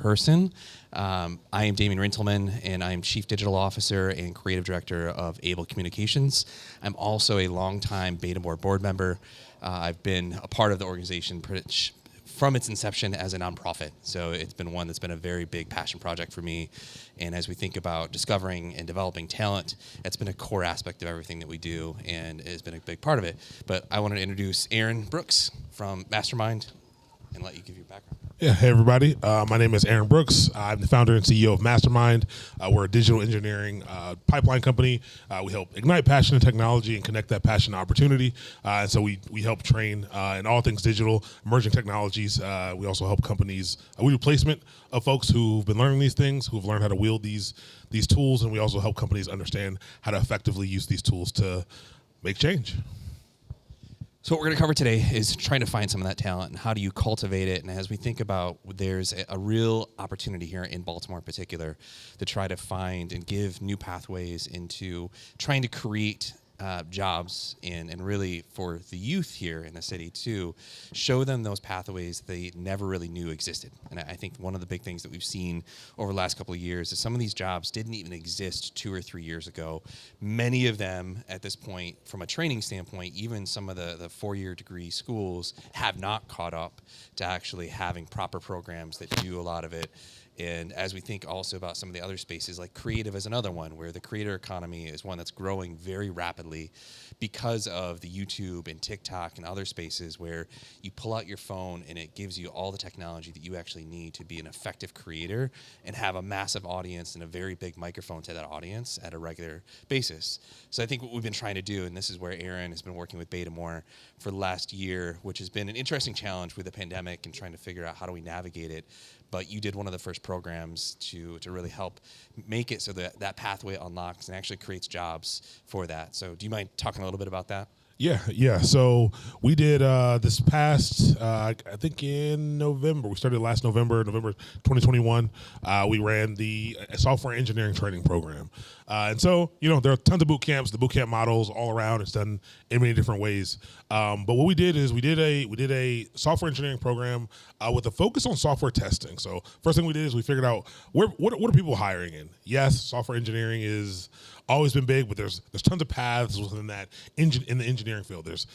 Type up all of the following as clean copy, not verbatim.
person. I am Damien Rintelman, and I'm Chief Digital Officer and Creative Director of Able Communications. I'm also a longtime Betamore board member. I've been a part of the organization from its inception as a nonprofit. So it's been one that's been a very big passion project for me. And as we think about discovering and developing talent, it's been a core aspect of everything that we do and has been a big part of it. But I wanted to introduce Aaron Brooks from Mastermind and let you give your background. Yeah, hey everybody. My name is Aaron Brooks. I'm the founder and CEO of Mastermind. We're a digital engineering pipeline company. We help ignite passion in technology and connect that passion to opportunity. And so we help train in all things digital, emerging technologies. We also help companies. We do placement of folks who've been learning these things, who've learned how to wield these tools, and we also help companies understand how to effectively use these tools to make change. So what we're going to cover today is trying to find some of that talent and how do you cultivate it. And as we think about, there's a real opportunity here in Baltimore in particular to try to find and give new pathways into trying to create jobs and really for the youth here in the city to show them those pathways they never really knew existed. And I think one of the big things that we've seen over the last couple of years is some of these jobs didn't even exist 2 or 3 years ago. Many of them at this point, from a training standpoint, even some of the 4-year degree schools have not caught up to actually having proper programs that do a lot of it. And as we think also about some of the other spaces, like creative is another one, where the creator economy is one that's growing very rapidly because of the YouTube and TikTok and other spaces where you pull out your phone and it gives you all the technology that you actually need to be an effective creator and have a massive audience and a very big microphone to that audience at a regular basis. So I think what we've been trying to do, and this is where Aaron has been working with Betamore for the last year, which has been an interesting challenge with the pandemic and trying to figure out how do we navigate it. But you did one of the first programs to really help make it so that pathway unlocks and actually creates jobs for that. So do you mind talking a little bit about that? Yeah. So we did this past, I think in November. We started last November 2021. We ran the software engineering training program. And so, there are tons of boot camps, the boot camp models all around. It's done in many different ways. But what we did is we did a software engineering program with a focus on software testing. So first thing we did is we figured out what are people hiring in? Yes, software engineering is always been big, but there's tons of paths within that in the engineering field. There's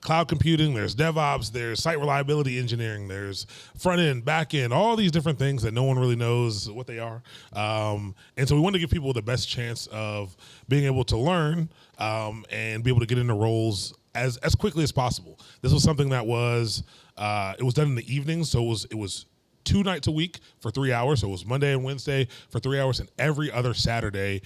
cloud computing, there's DevOps, there's site reliability engineering, there's front end, back end, all these different things that no one really knows what they are. And so we wanted to give people the best chance of being able to learn and be able to get into roles as quickly as possible. This was something that was it was done in the evenings, so it was 2 nights a week for 3 hours. So it was Monday and Wednesday for 3 hours and every other Saturday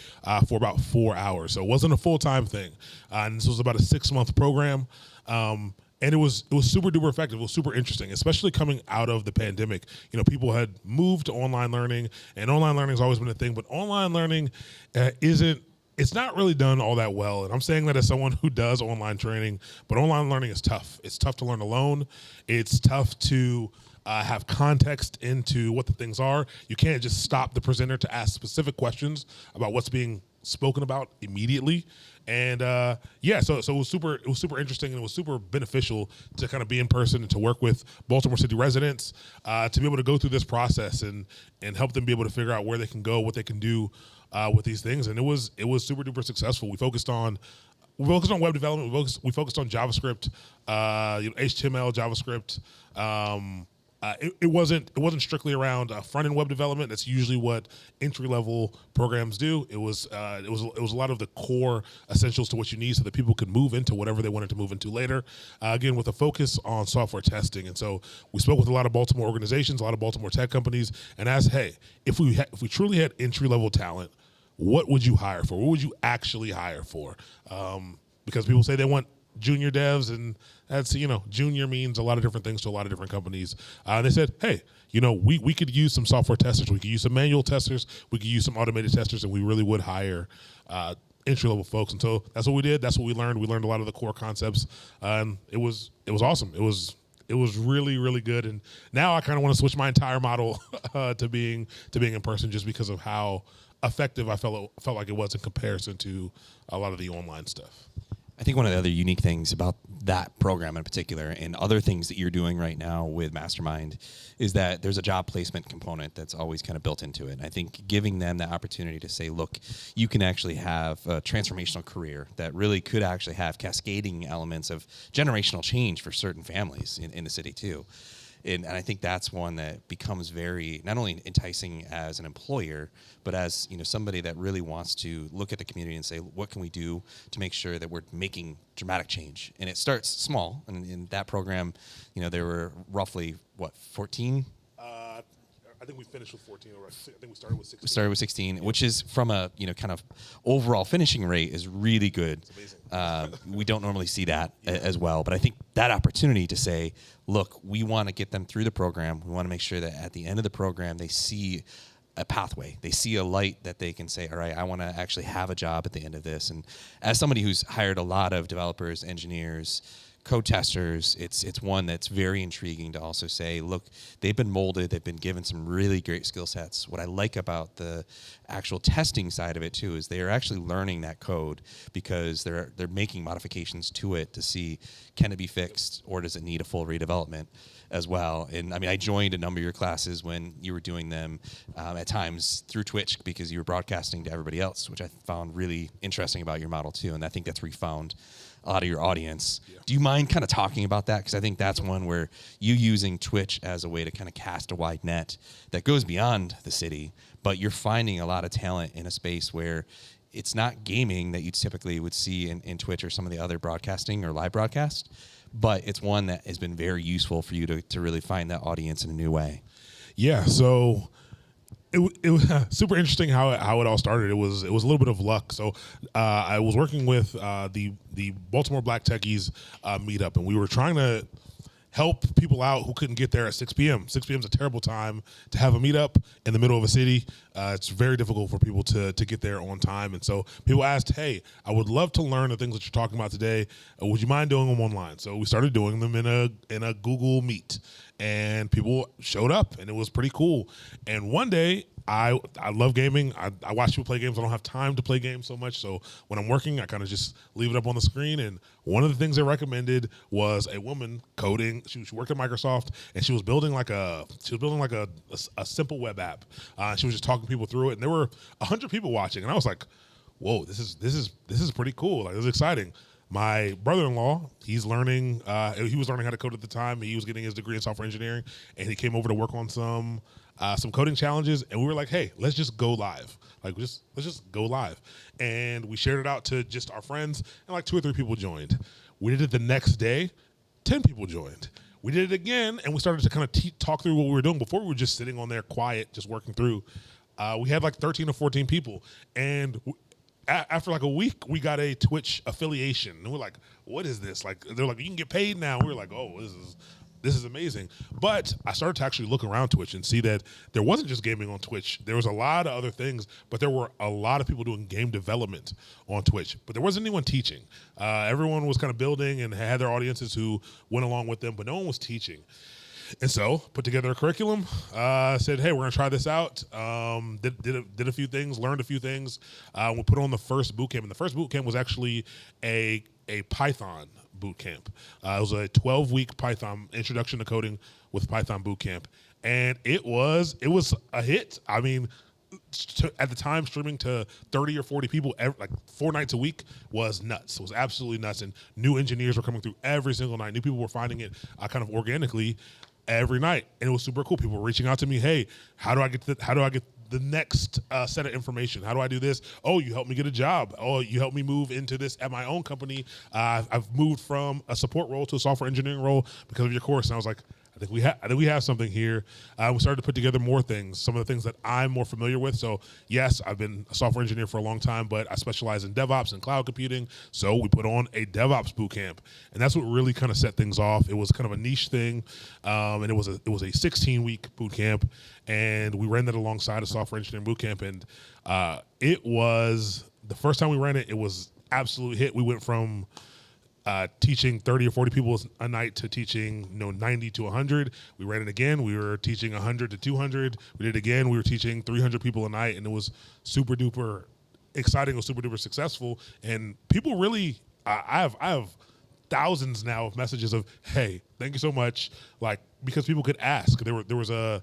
for about 4 hours. So it wasn't a full-time thing. And this was about a 6-month program. And it was super duper effective. It was super interesting, especially coming out of the pandemic. People had moved to online learning, and online learning has always been a thing, but online learning it's not really done all that well. And I'm saying that as someone who does online training, but online learning is tough. It's tough to learn alone. It's tough to have context into what the things are. You can't just stop the presenter to ask specific questions about what's being spoken about immediately. And so it was super interesting, and it was super beneficial to kind of be in person and to work with Baltimore City residents to be able to go through this process and help them be able to figure out where they can go, what they can do with these things. And it was super duper successful. We focused on web development. We focused on JavaScript, HTML, JavaScript. It wasn't strictly around front end web development. That's usually what entry level programs do. It was a lot of the core essentials to what you need so that people could move into whatever they wanted to move into later. Again, with a focus on software testing. And so we spoke with a lot of Baltimore organizations, a lot of Baltimore tech companies, and asked, hey, if we truly had entry level talent, what would you hire for? What would you actually hire for? Because people say they want junior devs, and that's, junior means a lot of different things to a lot of different companies. They said, hey, we could use some software testers. We could use some manual testers. We could use some automated testers, and we really would hire entry-level folks. And so that's what we did. That's what we learned. We learned a lot of the core concepts. It was awesome. It was really, really good. And now I kind of want to switch my entire model to being in person, just because of how effective I felt like it was in comparison to a lot of the online stuff. I think one of the other unique things about that program in particular and other things that you're doing right now with Mastermind is that there's a job placement component that's always kind of built into it. And I think giving them the opportunity to say, look, you can actually have a transformational career that really could actually have cascading elements of generational change for certain families in the city too. And I think that's one that becomes very not only enticing as an employer, but as somebody that really wants to look at the community and say, what can we do to make sure that we're making dramatic change? And it starts small. And in that program, there were roughly 14. I think we finished with 14 already. I think we started with 16. We started with 16, which is from a kind of overall finishing rate is really good. It's amazing. We don't normally see that as well, but I think that opportunity to say, look, we want to get them through the program. We want to make sure that at the end of the program they see a pathway. They see a light that they can say, all right, I want to actually have a job at the end of this. And as somebody who's hired a lot of developers, engineers, code testers, it's one that's very intriguing to also say, look, they've been molded, they've been given some really great skill sets. What I like about the actual testing side of it too is they are actually learning that code because they're making modifications to it to see, can it be fixed or does it need a full redevelopment as well. And I mean, I joined a number of your classes when you were doing them at times through Twitch because you were broadcasting to everybody else, which I found really interesting about your model too. And I think that's where you found a lot of your audience. Yeah. Do you mind kind of talking about that? Because I think that's one where you using Twitch as a way to kind of cast a wide net that goes beyond the city, but you're finding a lot of talent in a space where it's not gaming that you typically would see in Twitch or some of the other broadcasting or live broadcast, but it's one that has been very useful for you to really find that audience in a new way. Yeah, so it was super interesting how it all started. It was a little bit of luck. So I was working with the Baltimore Black Techies meetup, and we were trying to help people out who couldn't get there at 6 p.m. 6 p.m. is a terrible time to have a meetup in the middle of a city. It's very difficult for people to get there on time. And so people asked, hey, I would love to learn the things that you're talking about today. Would you mind doing them online? So we started doing them in a Google Meet, and people showed up, and it was pretty cool. And one day, I love gaming. I watch people play games. I don't have time to play games so much. So when I'm working, I kind of just leave it up on the screen. And one of the things they recommended was a woman coding. She worked at Microsoft, and she was building like a simple web app. She was just talking people through it, and there were 100 people watching. And I was like, whoa, this is pretty cool. Like, it was exciting. My brother-in-law, he was learning how to code at the time. He was getting his degree in software engineering, and he came over to work on some coding challenges, and we were like, hey, let's just go live. Like, let's just go live. And we shared it out to just our friends, and like 2 or 3 people joined. We did it the next day, 10 people joined. We did it again, and we started to kind of talk through what we were doing. Before, we were just sitting on there quiet, just working through. We had like 13 or 14 people, and after like a week, we got a Twitch affiliation, and we're like, what is this? Like, they're like, you can get paid now. We were like, oh, this is amazing. But I started to actually look around Twitch and see that there wasn't just gaming on Twitch. There was a lot of other things, but there were a lot of people doing game development on Twitch. But there wasn't anyone teaching. Everyone was kind of building and had their audiences who went along with them, but no one was teaching. And so put together a curriculum, said, hey, we're going to try this out. Did a few things, learned a few things. We put on the first boot camp. And the first boot camp was actually a Python boot camp. It was a 12-week Python introduction to coding with Python boot camp. And it was a hit. I mean, at the time, streaming to 30 or 40 people like 4 nights a week was nuts. It was absolutely nuts. And new engineers were coming through every single night. New people were finding it kind of organically every night, and it was super cool. People were reaching out to me, hey, how do I get the next set of information? How do I do this? Oh, you helped me get a job. Oh, you helped me move into this at my own company. I've moved from a support role to a software engineering role because of your course. And I was like, I think we have something here. We started to put together more things, some of the things that I'm more familiar with. So yes, I've been a software engineer for a long time, but I specialize in DevOps and cloud computing. So we put on a Devops Bootcamp, and that's what really kind of set things off. It was kind of a niche thing, and it was a 16-week bootcamp, and we ran that alongside a software engineering bootcamp, and it was the first time we ran it. It was absolute hit. We went from teaching 30 or 40 people a night to teaching 90 to 100. We ran it again. We were teaching 100 to 200. We did it again. We were teaching 300 people a night, and it was super duper exciting. It was super duper successful, and people really I have thousands now of messages of, hey, thank you so much. Like, because people could ask. There was an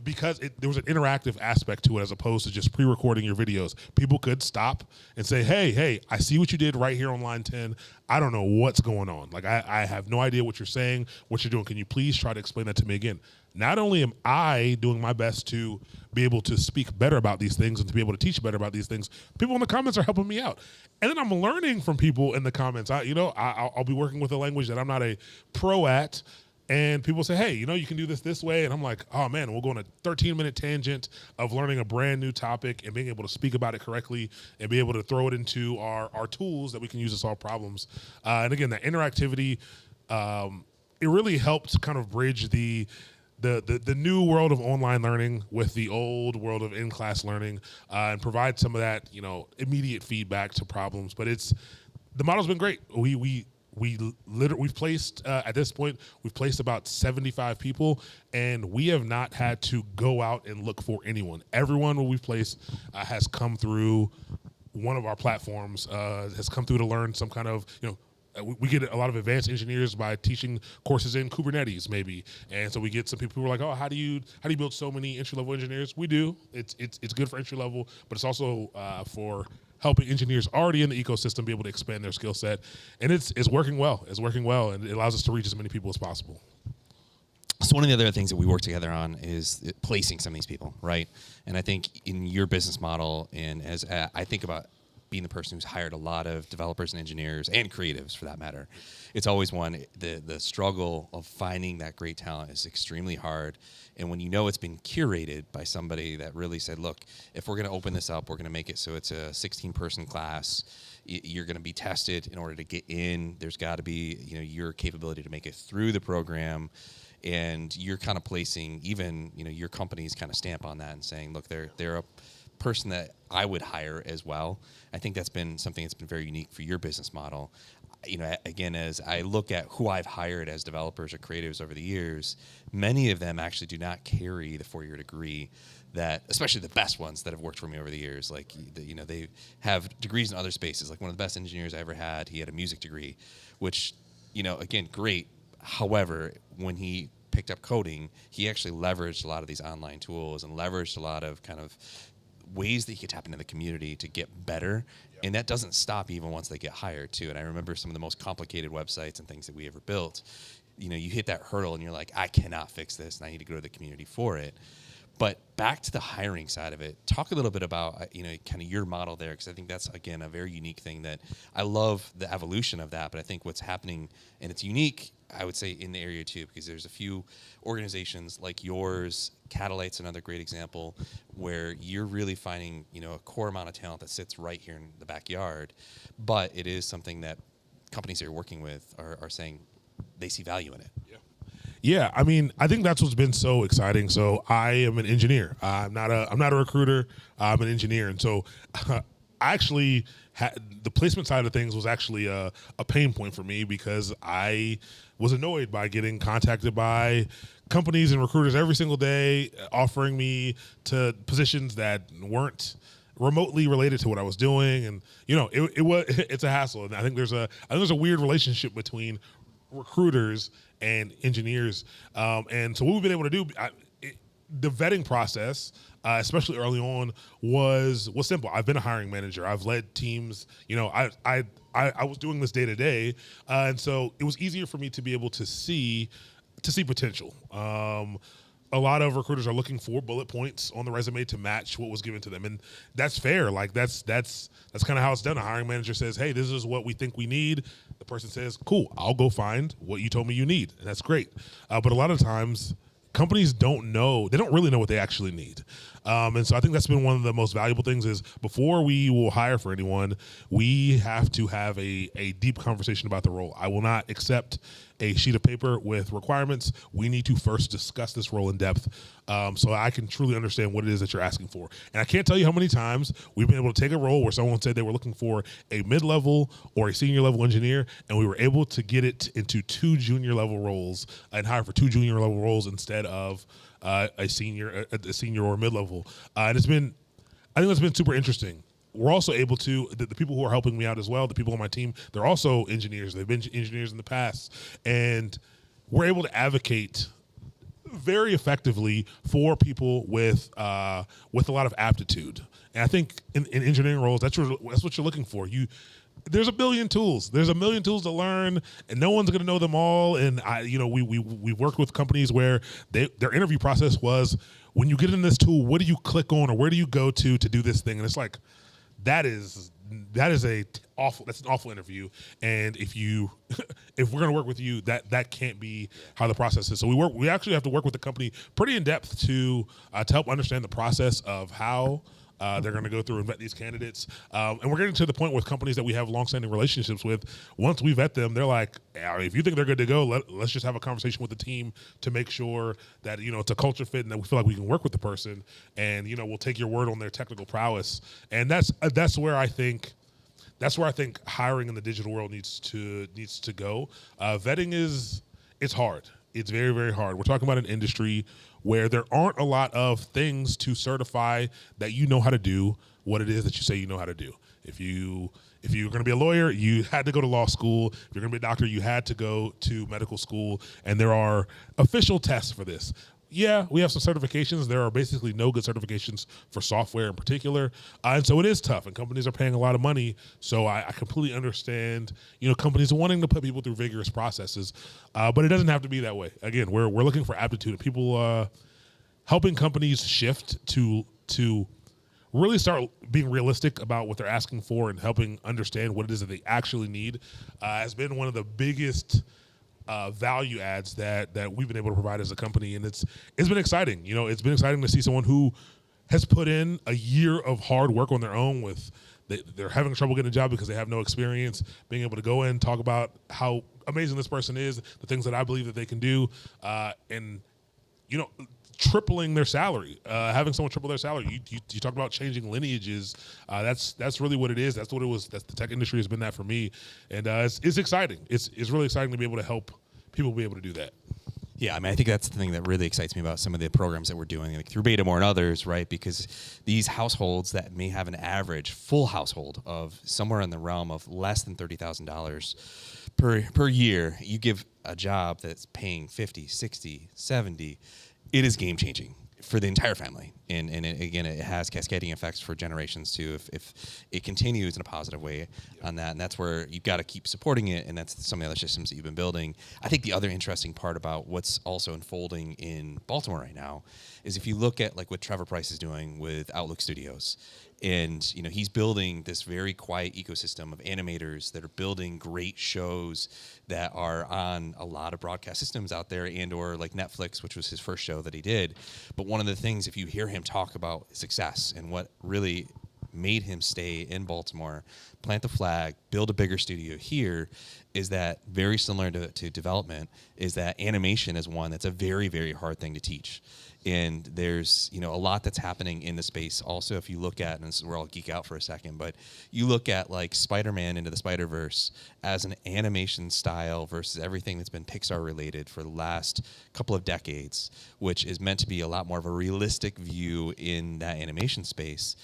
interactive aspect to it as opposed to just pre-recording your videos. People could stop and say, hey, I see what you did right here on line 10. I don't know what's going on. Like, I have no idea what you're saying, what you're doing. Can you please try to explain that to me again? Not only am I doing my best to be able to speak better about these things and to be able to teach better about these things, people in the comments are helping me out. And then I'm learning from people in the comments. I'll be working with a language that I'm not a pro at, and people say, hey, you can do this way. And I'm like, oh, man, we'll go on a 13-minute tangent of learning a brand new topic and being able to speak about it correctly and be able to throw it into our tools that we can use to solve problems. And again, that interactivity, it really helped kind of bridge the new world of online learning with the old world of in-class learning, and provide some of that, immediate feedback to problems. But the model's been great. We've placed at this point, we've placed about 75 people, and we have not had to go out and look for anyone. Everyone we've placed has come through one of our platforms, has come through to learn some kind of, we get a lot of advanced engineers by teaching courses in Kubernetes, maybe, and so we get some people who are like, "Oh, how do you build so many entry level engineers?" We do. It's good for entry level, but it's also for helping engineers already in the ecosystem be able to expand their skill set, and it's working well. It's working well, and it allows us to reach as many people as possible. So one of the other things that we work together on is placing some of these people, right? And I think in your business model, and as I think about being the person who's hired a lot of developers and engineers and creatives, for that matter, it's always the struggle of finding that great talent is extremely hard. And when it's been curated by somebody that really said, look, if we're going to open this up, we're going to make it so it's a 16-person class. You're going to be tested in order to get in. There's got to be your capability to make it through the program. And you're kind of placing even your company's kind of stamp on that and saying, look, they're a person that I would hire as well. I think that's been something that's been very unique for your business model. Again, as I look at who I've hired as developers or creatives over the years, many of them actually do not carry the 4-year degree that, especially the best ones that have worked for me over the years. Like, they have degrees in other spaces. Like one of the best engineers I ever had, he had a music degree, which, again, great. However, when he picked up coding, he actually leveraged a lot of these online tools and leveraged a lot of kind of ways that you could tap into the community to get better. Yep. And that doesn't stop even once they get hired too. And I remember some of the most complicated websites and things that we ever built, you hit that hurdle and you're like, I cannot fix this and I need to go to the community for it. But back to the hiring side of it, talk a little bit about, kind of your model there, because I think that's, again, a very unique thing that I love the evolution of that. But I think what's happening, and it's unique, I would say, in the area too, because there's a few organizations like yours. Catalyte's another great example where you're really finding, a core amount of talent that sits right here in the backyard. But it is something that companies that you're working with are saying they see value in it. Yeah. Yeah, I mean, I think that's what's been so exciting. So I am an engineer. I'm not a recruiter. I'm an engineer, and so I actually the placement side of things was actually a pain point for me because I was annoyed by getting contacted by companies and recruiters every single day offering me to positions that weren't remotely related to what I was doing, and it's a hassle. And I think there's a weird relationship between recruiters and engineers, and so what we've been able to do, the vetting process, especially early on, was simple. I've been a hiring manager. I've led teams. I was doing this day to day, and so it was easier for me to be able to see potential. A lot of recruiters are looking for bullet points on the resume to match what was given to them, and that's fair. Like that's kind of how it's done. A hiring manager says, "Hey, this is what we think we need." The person says, "Cool, I'll go find what you told me you need," and that's great. But a lot of times, companies don't know. They don't really know what they actually need. And so I think that's been one of the most valuable things is before we will hire for anyone, we have to have a deep conversation about the role. I will not accept a sheet of paper with requirements. We need to first discuss this role in depth so I can truly understand what it is that you're asking for. And I can't tell you how many times we've been able to take a role where someone said they were looking for a mid-level or a senior level engineer, and we were able to get it into 2 junior level roles and hire for 2 junior level roles instead of a senior or mid-level. And I think that's been super interesting. we're also able to, the people who are helping me out as well, the people on my team, they're also engineers. They've been engineers in the past. And we're able to advocate very effectively for people with a lot of aptitude. And I think in engineering roles, that's what you're looking for. There's a billion tools. There's a million tools to learn, and no one's going to know them all. And we worked with companies where their interview process was, when you get in this tool, what do you click on, or where do you go to do this thing? And it's like, that's an awful interview. And if we're going to work with you, that can't be how the process is. So we actually have to work with the company pretty in depth to help understand the process of how they're going to go through and vet these candidates. And we're getting to the point with companies that we have longstanding relationships with. Once we vet them, they're like, if you think they're good to go, let's just have a conversation with the team to make sure that, it's a culture fit and that we feel like we can work with the person. And, we'll take your word on their technical prowess. And that's where I think hiring in the digital world needs to go. Vetting it's hard. It's very, very hard. We're talking about an industry where there aren't a lot of things to certify that you know how to do what it is that you say you know how to do. If you're going to be a lawyer, you had to go to law school. If you're going to be a doctor, you had to go to medical school. And there are official tests for this. Yeah, we have some certifications. There are basically no good certifications for software in particular. And so it is tough, and companies are paying a lot of money. So I completely understand, companies wanting to put people through vigorous processes, but it doesn't have to be that way. Again, we're looking for aptitude. People helping companies shift to really start being realistic about what they're asking for and helping understand what it is that they actually need has been one of the biggest value adds that we've been able to provide as a company. And it's been exciting. It's been exciting to see someone who has put in a year of hard work on their own they're having trouble getting a job because they have no experience, being able to go in, talk about how amazing this person is, the things that I believe that they can do, and tripling their salary, having someone triple their salary. You talk about changing lineages. That's really what it is. That's what it was. That's the tech industry has been that for me, and it's exciting. It's really exciting to be able to help people be able to do that. Yeah, I think that's the thing that really excites me about some of the programs that we're doing, like through Betamore and others, right? Because these households that may have an average full household of somewhere in the realm of less than $30,000 per year, you give a job that's paying 50, 60, 70, it is game changing for the entire family. And again, it has cascading effects for generations too, if it continues in a positive way on that. And that's where you've got to keep supporting it. And that's some of the other systems that you've been building. I think the other interesting part about what's also unfolding in Baltimore right now is if you look at like what Trevor Price is doing with Outlook Studios, and he's building this very quiet ecosystem of animators that are building great shows that are on a lot of broadcast systems out there, and or like Netflix, which was his first show that he did. But one of the things, if you hear him talk about success and what really made him stay in Baltimore, plant the flag, build a bigger studio here, is that very similar to development, is that animation is one that's a very, very hard thing to teach. And there's a lot that's happening in the space. Also, if you look at, and this is where I'll geek out for a second, but you look at like Spider-Man Into the Spider-Verse as an animation style versus everything that's been Pixar related for the last couple of decades, which is meant to be a lot more of a realistic view in that animation space.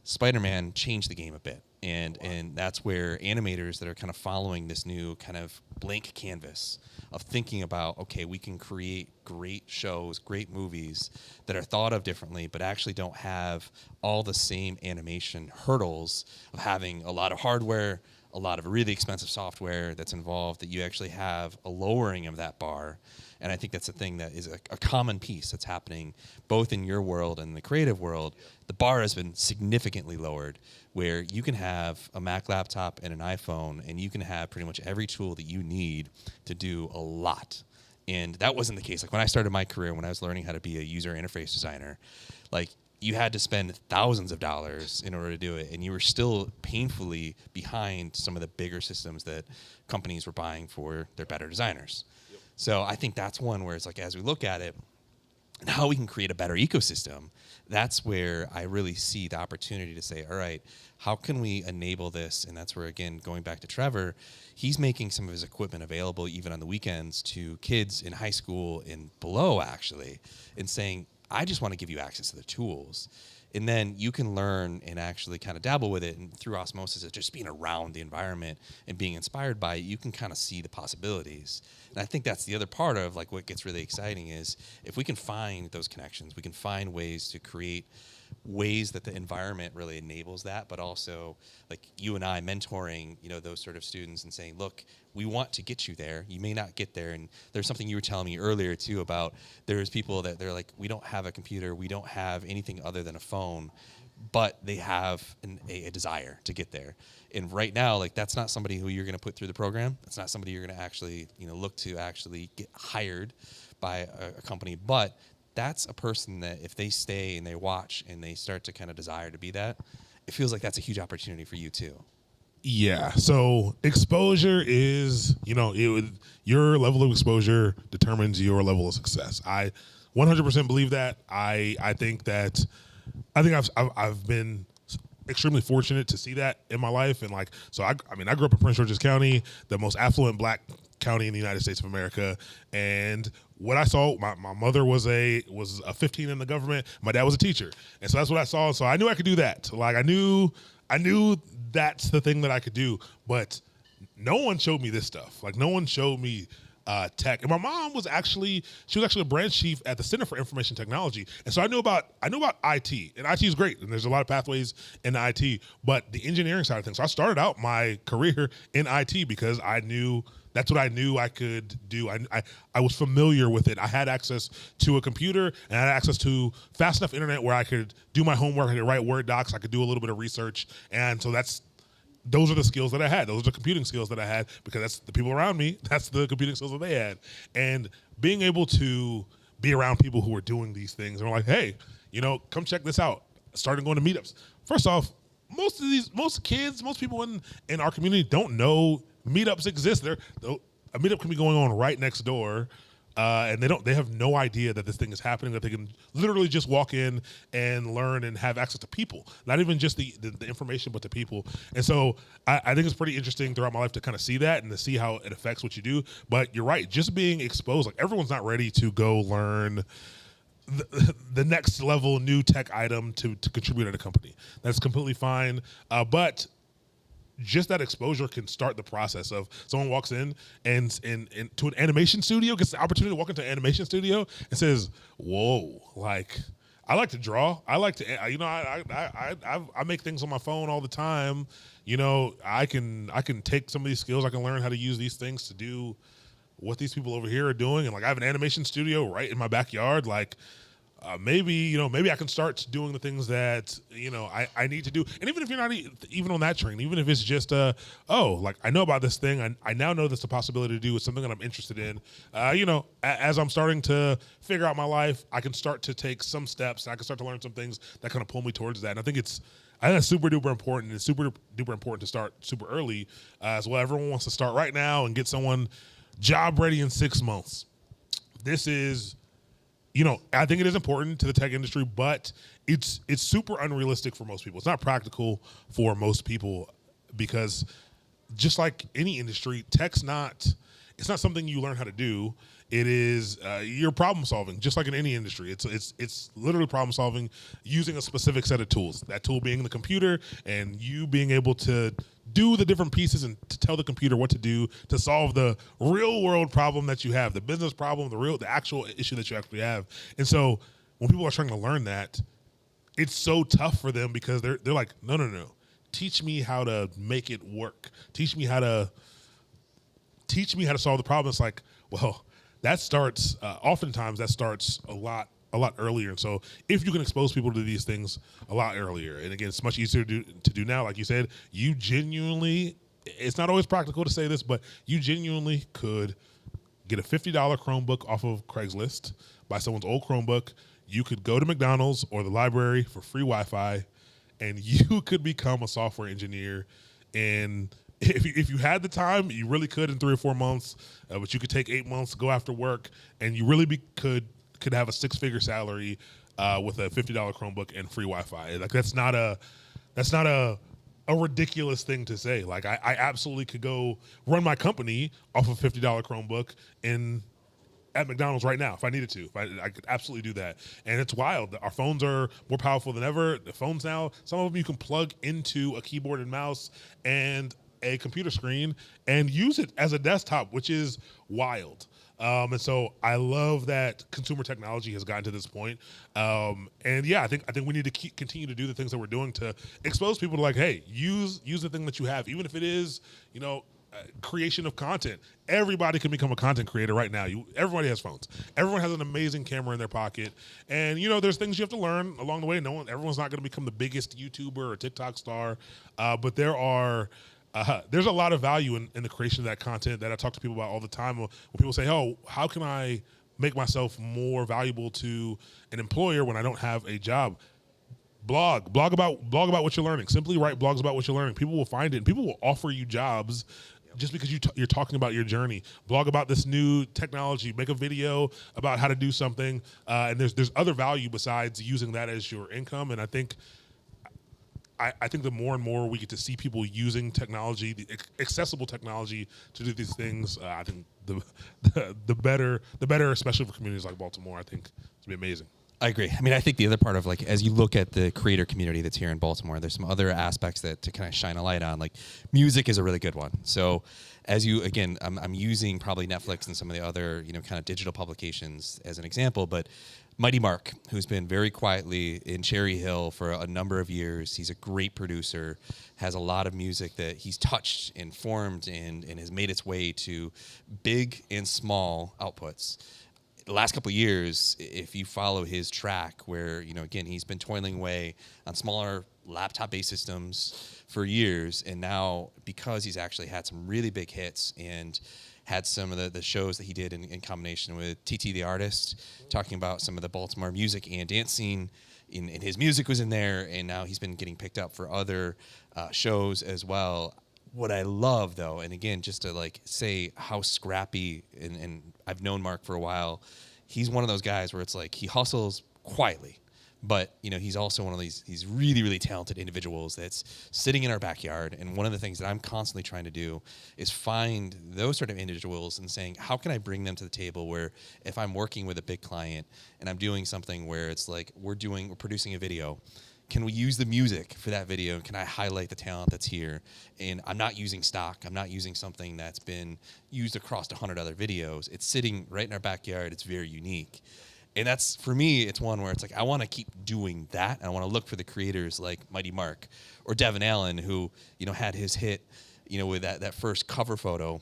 Spider-Man changed the game a bit. And that's where animators that are kind of following this new kind of blank canvas of thinking about, okay, we can create great shows, great movies that are thought of differently, but actually don't have all the same animation hurdles of having a lot of hardware, a lot of really expensive software that's involved, that you actually have a lowering of that bar. And I think that's a thing that is a common piece that's happening both in your world and the creative world. The bar has been significantly lowered, where you can have a Mac laptop and an iPhone, and you can have pretty much every tool that you need to do a lot. And that wasn't the case. Like when I started my career, when I was learning how to be a user interface designer, like you had to spend thousands of dollars in order to do it, and you were still painfully behind some of the bigger systems that companies were buying for their better designers. So I think that's one where it's like, as we look at it and how we can create a better ecosystem, that's where I really see the opportunity to say, all right, how can we enable this? And that's where, again, going back to Trevor, he's making some of his equipment available even on the weekends to kids in high school and below, actually, and saying, I just want to give you access to the tools. And then you can learn and actually kind of dabble with it. And through osmosis of just being around the environment and being inspired by it, you can kind of see the possibilities. And I think that's the other part of like what gets really exciting is if we can find those connections, we can find ways to create ways that the environment really enables that, but also like you and I mentoring, those sort of students and saying, look, we want to get you there. You may not get there. And there's something you were telling me earlier too about there's people that they're like, we don't have a computer. We don't have anything other than a phone, but they have a desire to get there. And right now, like that's not somebody who you're going to put through the program. That's not somebody you're going to actually, look to actually get hired by a company, but that's a person that if they stay and they watch and they start to kind of desire to be that, it feels like that's a huge opportunity for you too. Yeah. So exposure is, your level of exposure determines your level of success. I 100% believe that. I think I've been extremely fortunate to see that in my life. And like, so I grew up in Prince George's County, the most affluent Black county in the United States of America. And what I saw, my mother was a 15 in the government. My dad was a teacher. And so that's what I saw. So I knew I could do that. Like I knew that's the thing that I could do, but no one showed me this stuff. Like no one showed me tech. And my mom was actually a branch chief at the Center for Information Technology. And so I knew about IT, and IT is great. And there's a lot of pathways in IT, but the engineering side of things. So I started out my career in IT because that's what I knew I could do. I was familiar with it. I had access to a computer and I had access to fast enough internet where I could do my homework, I could write Word docs, I could do a little bit of research. And so those are the skills that I had. Those are the computing skills that I had because that's the people around me. That's the computing skills that they had. And being able to be around people who are doing these things and were like, hey, come check this out. Started going to meetups. First off, most kids, most people in our community don't know meetups exist. A meetup can be going on right next door, and they have no idea that this thing is happening, that they can literally just walk in and learn and have access to people, not even just the information, but the people. And so I think it's pretty interesting throughout my life to kind of see that and to see how it affects what you do. But you're right, just being exposed, like everyone's not ready to go learn the next level new tech item to contribute at a company. That's completely fine. But just that exposure can start the process of someone walks in and to an animation studio, gets the opportunity to walk into an animation studio and says, whoa, like I like to draw. I like to, I make things on my phone all the time. I can take some of these skills. I can learn how to use these things to do what these people over here are doing. And like, I have an animation studio right in my backyard. Like, maybe I can start doing the things that, I need to do. And even if you're not even on that train, even if it's just, like I know about this thing. I now know that's a possibility to do. It's something that I'm interested in. As I'm starting to figure out my life, I can start to take some steps. And I can start to learn some things that kind of pull me towards that. And I think that's super duper important. It's super duper important to start super early as well. Everyone wants to start right now and get someone job ready in 6 months. This is, I think it is important to the tech industry, but it's super unrealistic for most people. It's not practical for most people because just like any industry, it's not something you learn how to do. It is you're problem solving, just like in any industry. It's literally problem solving using a specific set of tools. That tool being the computer, and you being able to do the different pieces and to tell the computer what to do to solve the real world problem that you have, the business problem, the actual issue that you actually have. And so when people are trying to learn that, it's so tough for them because they're like, no. Teach me how to make it work. Teach me how to solve the problem. It's like, well, that starts oftentimes that starts a lot earlier. And so if you can expose people to these things a lot earlier, and again, it's much easier to do now. Like you said, you genuinely, it's not always practical to say this, but you genuinely could get a $50 Chromebook off of Craigslist, buy someone's old Chromebook. You could go to McDonald's or the library for free Wi-Fi, and you could become a software engineer. And if you had the time, you really could in 3 or 4 months, but you could take 8 months, go after work, and you really could have a 6-figure salary with a $50 Chromebook and free Wi-Fi. Like that's not a ridiculous thing to say. Like I absolutely could go run my company off of $50 Chromebook in at McDonald's right now if I needed to. If I could absolutely do that. And it's wild. Our phones are more powerful than ever. The phones now, some of them you can plug into a keyboard and mouse and a computer screen and use it as a desktop, which is wild. And so I love that consumer technology has gotten to this point. And yeah, I think we need to continue to do the things that we're doing to expose people to like, hey, use the thing that you have, even if it is, creation of content. Everybody can become a content creator right now. Everybody has phones. Everyone has an amazing camera in their pocket. And there's things you have to learn along the way. Everyone's not going to become the biggest YouTuber or TikTok star, but there's a lot of value in the creation of that content that I talk to people about all the time. When people say, "Oh, how can I make myself more valuable to an employer when I don't have a job?" Blog about what you're learning. Simply write blogs about what you're learning. People will find it, and people will offer you jobs just because you're talking about your journey. Blog about this new technology. Make a video about how to do something. And there's other value besides using that as your income. And I think the more and more we get to see people using technology, the accessible technology to do these things, I think the better, especially for communities like Baltimore. I think it's gonna be amazing. I agree. I mean, I think the other part of as you look at the creator community that's here in Baltimore, there's some other aspects that to kind of shine a light on. Like music is a really good one. So I'm using probably Netflix and some of the other, kind of digital publications as an example, but Mighty Mark, who's been very quietly in Cherry Hill for a number of years. He's a great producer, has a lot of music that he's touched and formed and has made its way to big and small outputs. The last couple of years, if you follow his track where, he's been toiling away on smaller laptop-based systems for years, and now because he's actually had some really big hits and had some of the shows that he did in combination with TT the Artist, talking about some of the Baltimore music and dance scene, and his music was in there, and now he's been getting picked up for other shows as well. What I love, though, and again, just to say how scrappy, and I've known Mark for a while, he's one of those guys where it's he hustles quietly, but he's also one of these really, really talented individuals that's sitting in our backyard. And one of the things that I'm constantly trying to do is find those sort of individuals and saying, how can I bring them to the table where if I'm working with a big client and I'm doing something where it's we're producing a video, can we use the music for that video? Can I highlight the talent that's here? And I'm not using stock. I'm not using something that's been used across 100 other videos. It's sitting right in our backyard. It's very unique. And that's, for me, it's one where it's I want to keep doing that. And I want to look for the creators like Mighty Mark or Devin Allen, who, had his hit, with that first cover photo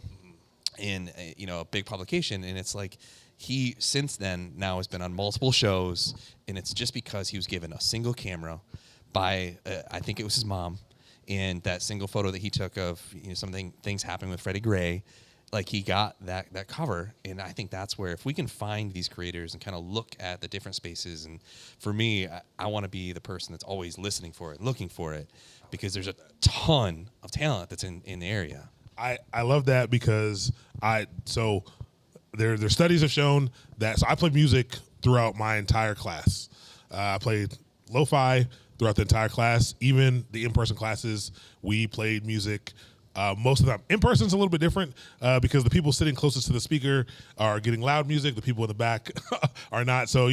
in, a big publication. And it's he, since then, now has been on multiple shows, and it's just because he was given a single camera by, I think it was his mom, and that single photo that he took of things happening with Freddie Gray, he got that cover. And I think that's where if we can find these creators and kind of look at the different spaces, and for me, I want to be the person that's always listening for it, looking for it, because there's a ton of talent that's in the area. I love that because Their studies have shown that. So I played music throughout my entire class. I played lo-fi throughout the entire class. Even the in-person classes, we played music most of the time. In-person's a little bit different because the people sitting closest to the speaker are getting loud music. The people in the back are not. So,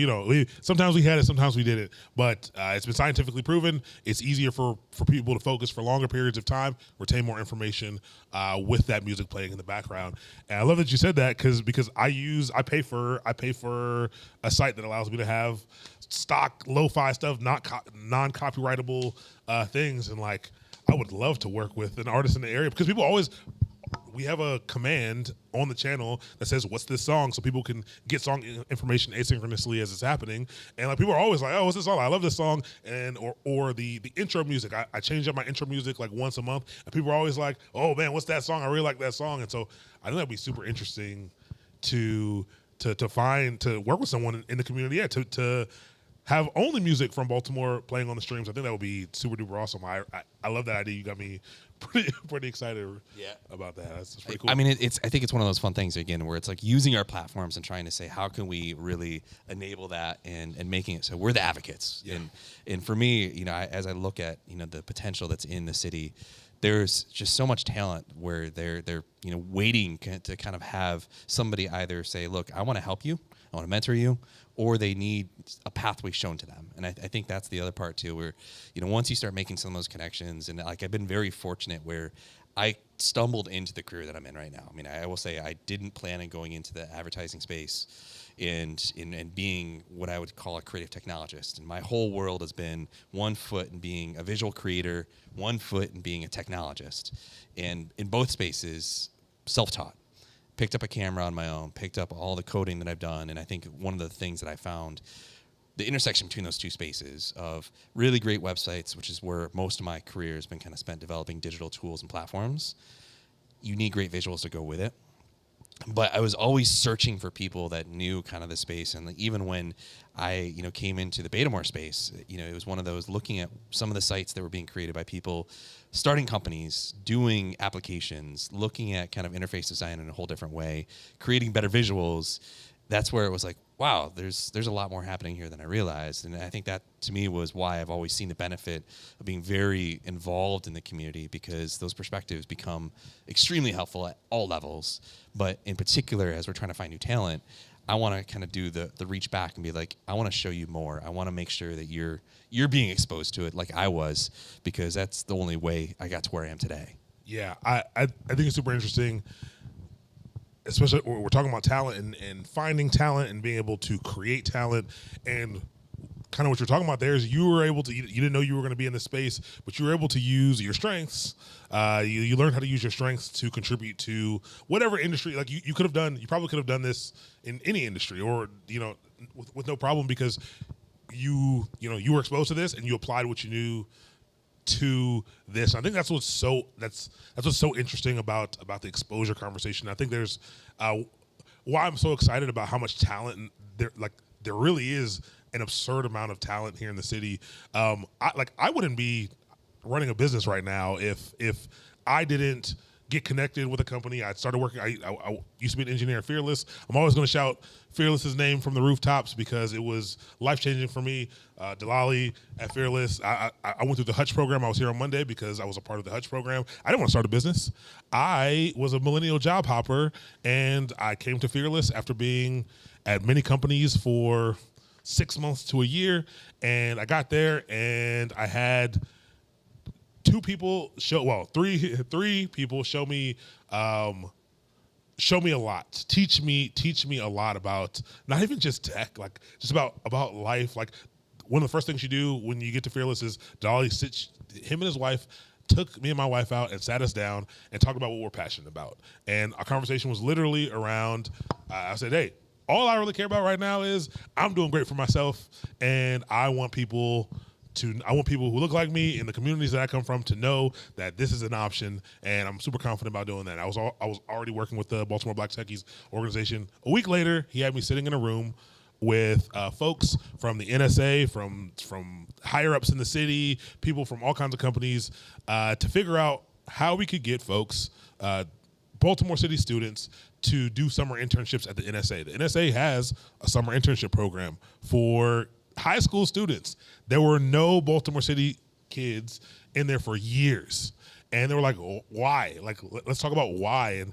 sometimes we had it, sometimes we didn't. But it's been scientifically proven. It's easier for people to focus for longer periods of time, retain more information with that music playing in the background. And I love that you said that because I pay for a site that allows me to have stock lo-fi stuff, not non-copyrightable things, and I would love to work with an artist in the area because we have a command on the channel that says, what's this song? So people can get song information asynchronously as it's happening. And people are always like, oh, what's this song? I love this song. And, or the intro music. I change up my intro music once a month. And people are always like, oh man, what's that song? I really like that song. And so I think that'd be super interesting to work with someone in the community. Yeah, to have only music from Baltimore playing on the streams. I think that would be super duper awesome. I love that idea. You got me pretty excited about that. That's pretty cool. I mean, I think it's one of those fun things again where it's using our platforms and trying to say how can we really enable that and making it so we're the advocates. Yeah. And for me, as I look at the potential that's in the city, there's just so much talent where they're waiting to kind of have somebody either say, look, I want to help you, I want to mentor you, or they need a pathway shown to them. And I think that's the other part too, where, once you start making some of those connections, and like I've been very fortunate where I stumbled into the career that I'm in right now. I mean, I will say I didn't plan on going into the advertising space and being what I would call a creative technologist. And my whole world has been one foot in being a visual creator, one foot in being a technologist. And in both spaces, self-taught. Picked up a camera on my own, picked up all the coding that I've done. And I think one of the things that I found, the intersection between those two spaces of really great websites, which is where most of my career has been kind of spent developing digital tools and platforms. You need great visuals to go with it. But I was always searching for people that knew kind of the space. And even when I, came into the Betamore space, it was one of those looking at some of the sites that were being created by people starting companies, doing applications, looking at kind of interface design in a whole different way, creating better visuals. That's where it was like, wow, there's a lot more happening here than I realized. And I think that, to me, was why I've always seen the benefit of being very involved in the community, because those perspectives become extremely helpful at all levels. But in particular, as we're trying to find new talent, I want to kind of do the reach back and be like, I want to show you more. I want to make sure that you're being exposed to it like I was, because that's the only way I got to where I am today. Yeah, I think it's super interesting, especially when we're talking about talent and finding talent and being able to create talent. And kind of what you're talking about there is you were able to, you didn't know you were going to be in this space, but you were able to use your strengths. You learned how to use your strengths to contribute to whatever industry. Like you could have done, you probably could have done this in any industry, or, with no problem, because you were exposed to this and you applied what you knew to this. I think that's what's so interesting about the exposure conversation. I think there's why I'm so excited about how much talent there really is an absurd amount of talent here in the city. I wouldn't be running a business right now if I didn't get connected with a company. I started working. I used to be an engineer at Fearless. I'm always going to shout Fearless's name from the rooftops because it was life-changing for me. Delali at Fearless. I went through the Hutch program. I was here on Monday because I was a part of the Hutch program. I didn't want to start a business. I was a millennial job hopper, and I came to Fearless after being at many companies for 6 months to a year. And I got there, and I had three people show me a lot, teach me a lot about not even just tech, like just about life. Like one of the first things you do when you get to Fearless is him and his wife took me and my wife out and sat us down and talked about what we're passionate about. And our conversation was literally around, I said, hey, all I really care about right now is I'm doing great for myself, and I want people who look like me in the communities that I come from to know that this is an option, and I'm super confident about doing that. I was already working with the Baltimore Black Techies organization. A week later, he had me sitting in a room with folks from the NSA, from higher ups in the city, people from all kinds of companies, to figure out how we could get folks, Baltimore City students, to do summer internships at the NSA. The NSA has a summer internship program for high school students. There were no Baltimore City kids in there for years. And they were like, why? Like, let's talk about why.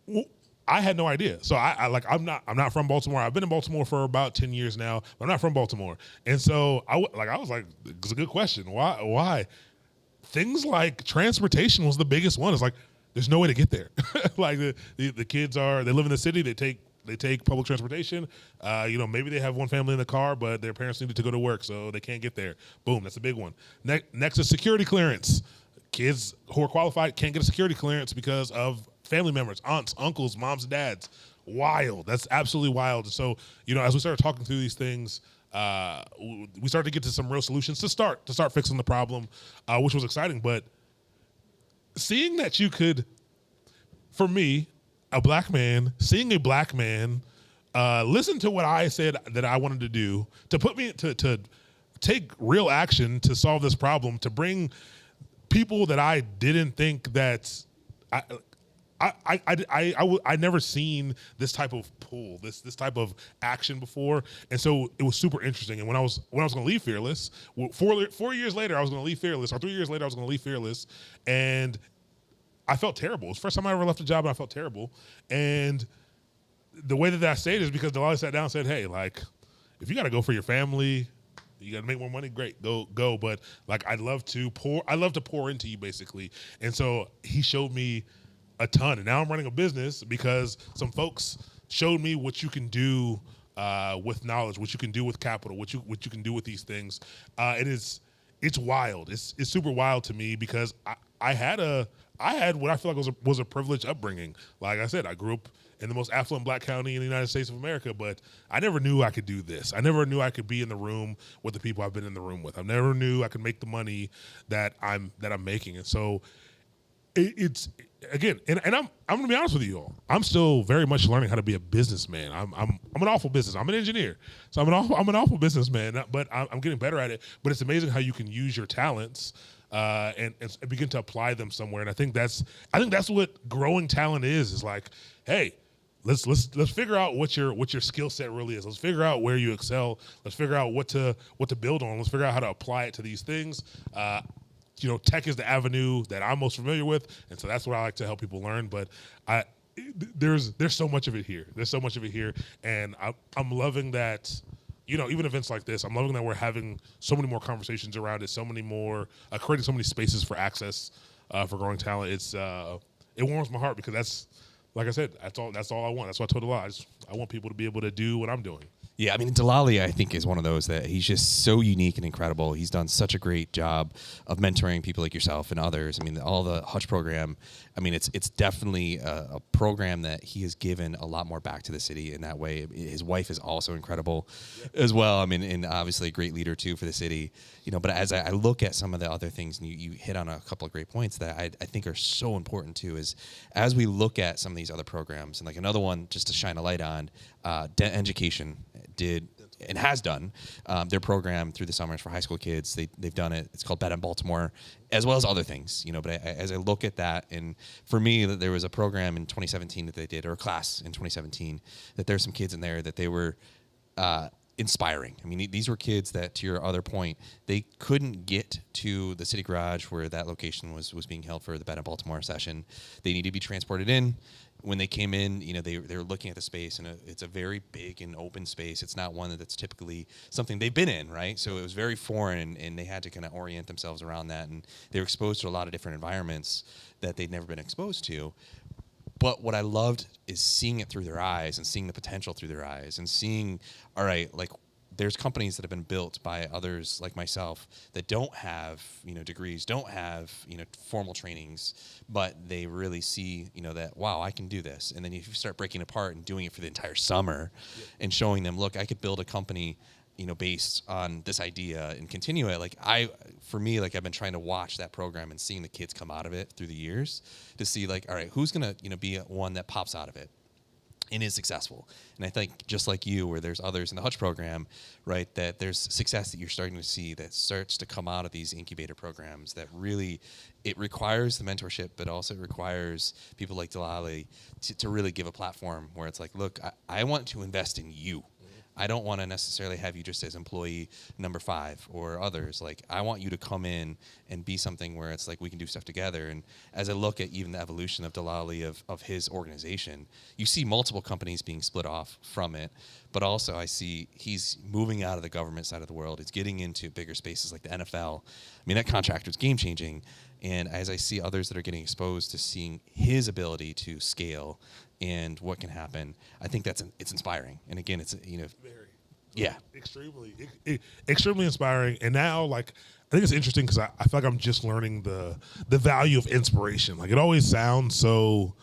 And I had no idea. So I'm not from Baltimore. I've been in Baltimore for about 10 years now, but I'm not from Baltimore. And so I was like, it's a good question. Why? Things like transportation was the biggest one. It's like, there's no way to get there. Like the kids they live in the city, they take public transportation. Maybe they have one family in the car, but their parents needed to go to work, so they can't get there. Boom, that's a big one. Next is security clearance. Kids who are qualified can't get a security clearance because of family members, aunts, uncles, moms, and dads. Wild. That's absolutely wild. So, as we started talking through these things, we started to get to some real solutions to start fixing the problem, which was exciting. But seeing that you could, for me, a black man, seeing a black man listen to what I said that I wanted to do, to put me to take real action to solve this problem, to bring people that I didn't think that I I never seen this type of pull, this type of action before, and so it was super interesting. And when I was going to leave Fearless, 4 years later, I was going to leave Fearless, or 3 years later, I was going to leave Fearless, and I felt terrible. It was the first time I ever left a job, and I felt terrible. And the way that I stayed is because Delali sat down and said, "Hey, like, if you got to go for your family, you got to make more money. Great, go. But like, I love to pour into you, basically." And so he showed me a ton, and now I'm running a business because some folks showed me what you can do with knowledge, what you can do with capital, what you can do with these things. It's wild. It's super wild to me because I had what I feel like was a privileged upbringing. Like I said, I grew up in the most affluent black county in the United States of America, but I never knew I could do this. I never knew I could be in the room with the people I've been in the room with. I never knew I could make the money that I'm making. And so it's again, and I'm gonna be honest with you all. I'm still very much learning how to be a businessman. I'm an awful business. I'm an engineer, so I'm an awful businessman. But I'm getting better at it. But it's amazing how you can use your talents and begin to apply them somewhere. And I think that's what growing talent is like, hey, let's figure out what your skill set really is. Let's figure out where you excel. Let's figure out what to build on. Let's figure out how to apply it to these things. Tech is the avenue that I'm most familiar with, and so that's what I like to help people learn. But there's so much of it here. There's so much of it here, and I'm loving that. Even events like this, I'm loving that we're having so many more conversations around it, so many more, creating so many spaces for access for growing talent. It warms my heart because that's, like I said, that's all I want. That's what I told Delali. I want people to be able to do what I'm doing. Yeah, I mean, Delali, I think, is one of those that he's just so unique and incredible. He's done such a great job of mentoring people like yourself and others. I mean, all the Hutch program, I mean, it's definitely a program that he has given a lot more back to the city in that way. His wife is also incredible as well. I mean, and obviously a great leader, too, for the city. But as I look at some of the other things, and you hit on a couple of great points that I think are so important, too, is as we look at some of these other programs, and like another one just to shine a light on, Dent Education did and has done their program through the summers for high school kids. They've done it. It's called Baltimore, as well as other things. But as I look at that, and for me, there was a program in 2017 that they did, or a class in 2017, that there's some kids in there that they were inspiring. I mean, these were kids that, to your other point, they couldn't get to the city garage where that location was being held for the Baltimore session. They needed to be transported in. When they came in, they were looking at the space, and it's a very big and open space. It's not one that's typically something they've been in, right? So it was very foreign, and they had to kind of orient themselves around that. And they were exposed to a lot of different environments that they'd never been exposed to. But what I loved is seeing it through their eyes and seeing the potential through their eyes and seeing, all right, like, there's companies that have been built by others like myself that don't have, degrees, don't have, formal trainings, but they really see, that, wow, I can do this. And then if you start breaking apart and doing it for the entire summer and showing them, look, I could build a company, based on this idea and continue it. For me, I've been trying to watch that program and seeing the kids come out of it through the years to see, all right, who's going to, be one that pops out of it and is successful. And I think just like you, where there's others in the Hutch program, right, that there's success that you're starting to see that starts to come out of these incubator programs that really, it requires the mentorship, but also it requires people like Delali to really give a platform where it's like, look, I want to invest in you. I don't want to necessarily have you just as employee number 5 or others. I want you to come in and be something where it's like we can do stuff together. And as I look at even the evolution of Delali, of his organization, you see multiple companies being split off from it. But also I see he's moving out of the government side of the world. He's getting into bigger spaces like the NFL. I mean, that contract was game-changing. And as I see others that are getting exposed to seeing his ability to scale and what can happen, I think it's inspiring. And again, it's extremely inspiring. And now, I think it's interesting because I feel like I'm just learning the value of inspiration. It always sounds so,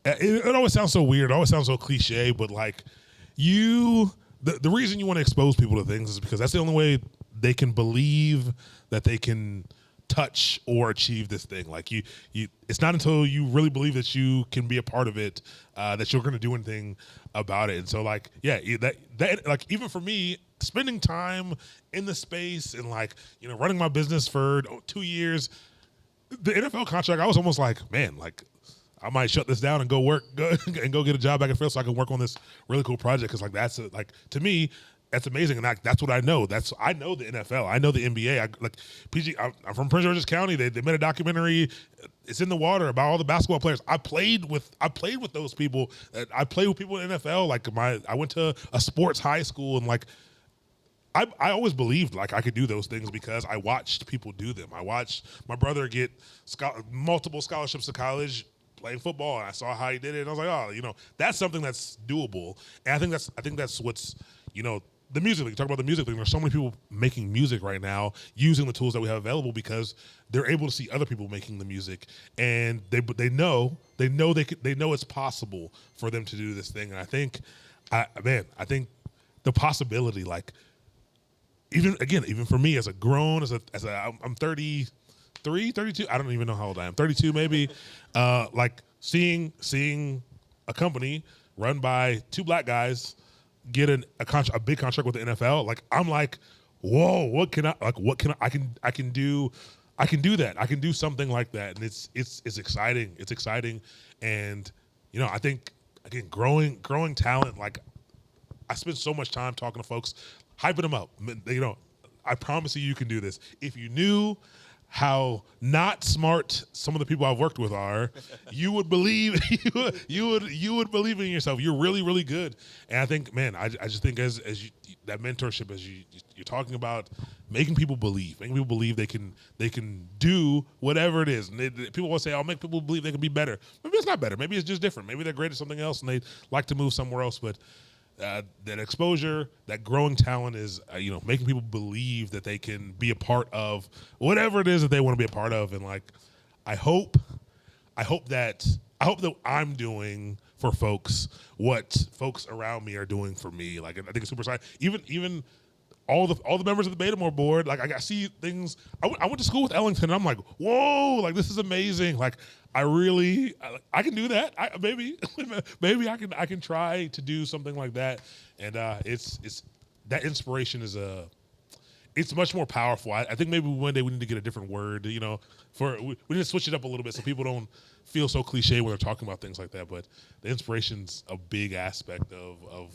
it always sounds so weird. It always sounds so cliche. But the reason you want to expose people to things is because that's the only way they can believe that they can touch or achieve this thing. It's not until you really believe that you can be a part of it that you're going to do anything about it. And so that even for me, spending time in the space and running my business for 2 years, the NFL contract, I was almost like, man, I might shut this down and go get a job back in Philly so I can work on this really cool project. Because like to me, that's amazing, and that's what I know. I know the NFL, I know the NBA. I'm from Prince George's County. They made a documentary. It's in the water about all the basketball players. I played with those people. I played with people in the NFL. Like I went to a sports high school, and like I always believed like I could do those things because I watched people do them. I watched my brother get multiple scholarships to college playing football, and I saw how he did it, and I was like, oh, that's something that's doable. And I think that's what's, the music thing. Talk about the music thing. There's so many people making music right now using the tools that we have available because they're able to see other people making the music, and they know it's possible for them to do this thing. And I think the possibility, like even for me as a grown I'm 33, 32. I don't even know how old I am. 32 maybe. Like seeing a company run by two black guys get a big contract with the NFL, like I'm like, whoa, I can do that. I can do something like that, and it's exciting. It's exciting, and I think again, growing talent. Like I spend so much time talking to folks, hyping them up. I promise you can do this. If you knew how not smart some of the people I've worked with are, you would believe you would believe in yourself. You're really, really good. And I think, man, I just think as you, that mentorship, as you're talking about making people believe they can do whatever it is. And people will say, I'll make people believe they can be better. Maybe it's not better. Maybe it's just different. Maybe they're great at something else and they like to move somewhere else. But that exposure, that growing talent is, making people believe that they can be a part of whatever it is that they want to be a part of. And like, I hope that I'm doing for folks what folks around me are doing for me. Like, I think it's super exciting. Even all the members of the Betamore board, like I see things. I went to school with Ellington, and I'm like, whoa, like this is amazing. Like I can do that. Maybe I can try to do something like that. And it's that inspiration is it's much more powerful. I think maybe one day we need to get a different word. We need to switch it up a little bit so people don't feel so cliche when they're talking about things like that. But the inspiration's a big aspect of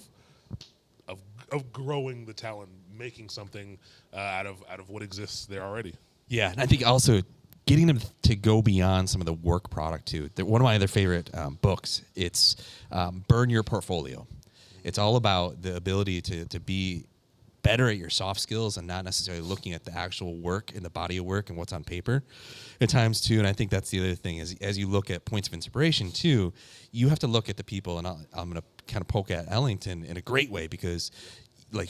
growing the talent, making something out of what exists there already. Yeah, and I think also getting them to go beyond some of the work product too. One of my other favorite books, it's Burn Your Portfolio. It's all about the ability to be better at your soft skills and not necessarily looking at the actual work and the body of work and what's on paper at times too. And I think that's the other thing is as you look at points of inspiration too, you have to look at the people, and I'm going to kind of poke at Ellington in a great way because like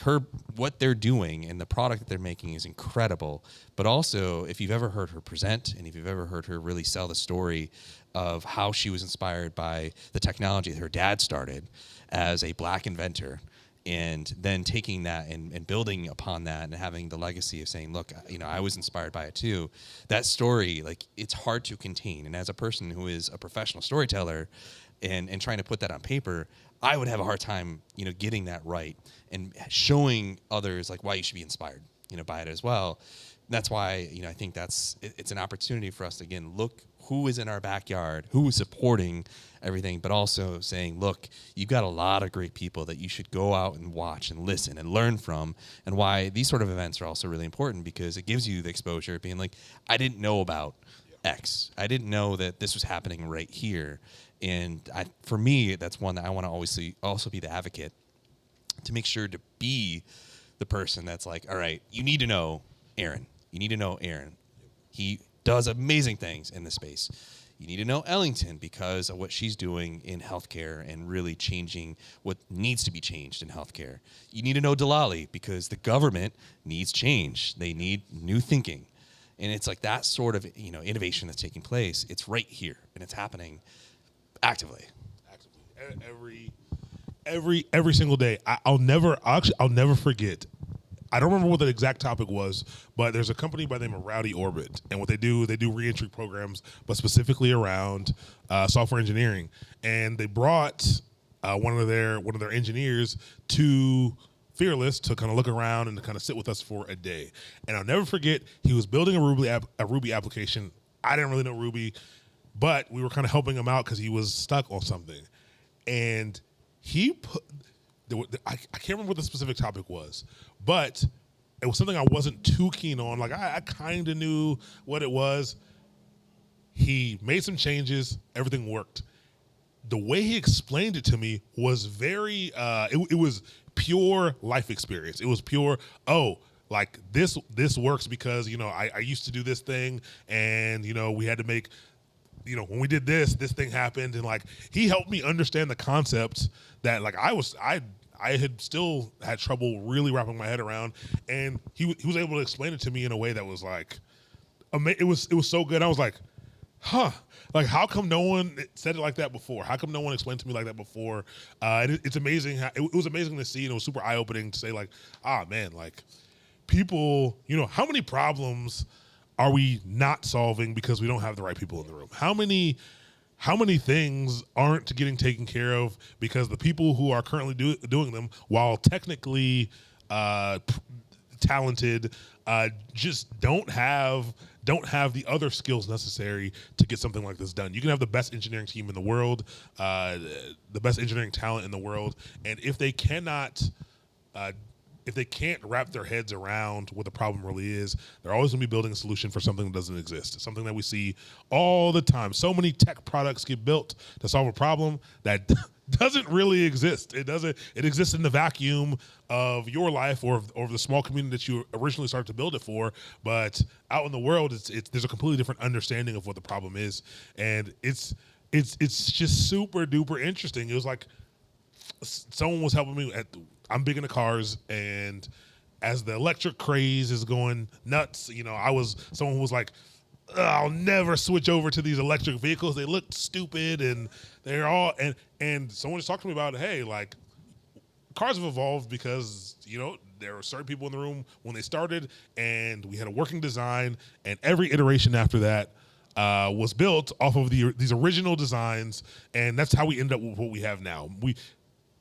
what they're doing and the product that they're making is incredible. But also if you've ever heard her present and if you've ever heard her really sell the story of how she was inspired by the technology that her dad started as a black inventor, and then taking that and building upon that and having the legacy of saying, look, I was inspired by it too. That story, like, it's hard to contain. And as a person who is a professional storyteller and trying to put that on paper, I would have a hard time, getting that right and showing others like why you should be inspired, by it as well. And that's why, I think it's an opportunity for us to, again, look who is in our backyard, who is supporting everything, but also saying, look, you've got a lot of great people that you should go out and watch and listen and learn from, and why these sort of events are also really important because it gives you the exposure, being like, I didn't know about X. I didn't know that this was happening right here. And for me, that's one that I want to also be the advocate to make sure to be the person that's like, all right, you need to know Aaron. You need to know Aaron. He does amazing things in this space. You need to know Ellington because of what she's doing in healthcare and really changing what needs to be changed in healthcare. You need to know Delali because the government needs change. They need new thinking. And it's like that sort of, innovation that's taking place. It's right here and it's happening actively. Every single day. I'll never forget. I don't remember what the exact topic was, but there's a company by the name of Rowdy Orbit, and what they do reentry programs, but specifically around software engineering. And they brought one of their engineers to Fearless to kind of look around and to kind of sit with us for a day. And I'll never forget, he was building a Ruby application. I didn't really know Ruby. but we were kind of helping him out because he was stuck on something. And he put, I can't remember what the specific topic was, but it was something I wasn't too keen on. Like I kind of knew what it was. He made some changes. Everything worked. The way he explained it to me was very, it was pure life experience. It was pure, like this works because, I used to do this thing and, we had to make, when we did this thing happened. And like, he helped me understand the concepts that like I had still had trouble really wrapping my head around. And he was able to explain it to me in a way that was like, it was so good. I was like, huh, like how come no one said it like that before? How come no one explained to me like that before? It's amazing. It was amazing to see, and it was super eye-opening to say like, man, like people, how many problems are we not solving because we don't have the right people in the room? How many things aren't getting taken care of because the people who are currently doing them, while technically talented, just don't have the other skills necessary to get something like this done. You can have the best engineering team in the world, the best engineering talent in the world, and if they can't wrap their heads around what the problem really is, they're always going to be building a solution for something that doesn't exist. It's something that we see all the time. So many tech products get built to solve a problem that doesn't really exist. It exists in the vacuum of your life or the small community that you originally started to build it for. But out in the world, there's a completely different understanding of what the problem is, and it's just super duper interesting. It was like someone was helping me I'm big into cars, and as the electric craze is going nuts, someone who was like, I'll never switch over to these electric vehicles. They look stupid, and they're all and someone just talked to me about, hey, like cars have evolved because there were certain people in the room when they started, and we had a working design, and every iteration after that was built off of these original designs, and that's how we end up with what we have now.